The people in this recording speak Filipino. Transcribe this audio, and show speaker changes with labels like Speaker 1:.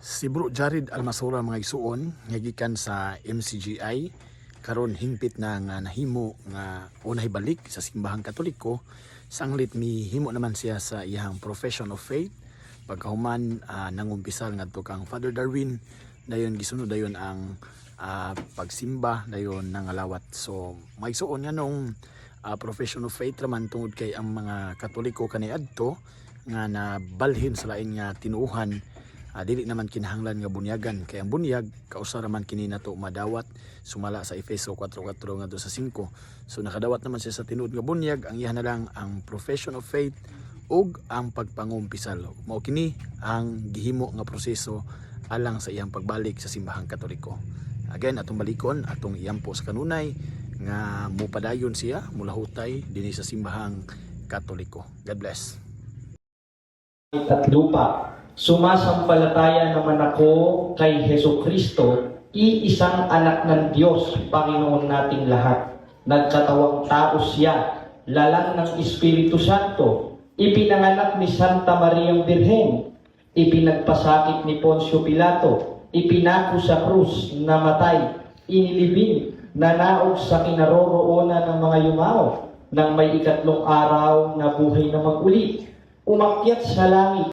Speaker 1: Si Bro Jared Almasora mga isuon nga gikan sa MCGI karon hingpit na nga nahimo nga unay balik sa simbahang Katoliko. Sanglit mihimo naman siya sa iyang profession of faith pagkahuman nangumpisal ngadto kang Father Darwin dayon gisunod dayon ang pagsimba dayon nangalawat. So maigsuon nga nung profession of faith raman tungod kay ang mga Katoliko kaniadto nga nabalhin sa lain nga tinuuhan. Dili naman kinahanglan nga bunyagan kay ang bunyag kausa raman kini nato madawat sumala sa Efeso 4:4 ngadto sa 5. So nakadawat naman siya sa tinuod nga bunyag, ang iya na lang ang profession of faith ug ang pagpangumpisal. Mao kini ang gihimo nga proseso alang sa iyang pagbalik sa simbahang Katoliko. Again atong balikon atong iyampo sa kanunay nga mupadayon siya mulahutay dinhi sa simbahang Katoliko. God bless.
Speaker 2: At lupa. Sumasampalataya naman ako kay Hesukristo, iisang anak ng Diyos, Panginoon nating lahat. Nagkatawang tao siya, lalang ng Espiritu Santo, ipinanganak ni Santa Mariang Birhen, ipinagpasakit ni Poncio Pilato, ipinako sa krus, namatay, inilibing, nanaog sa kinaroroonan ng mga yumao, nang may ikatlong araw na buhay na mag-uli, umakyat sa langit,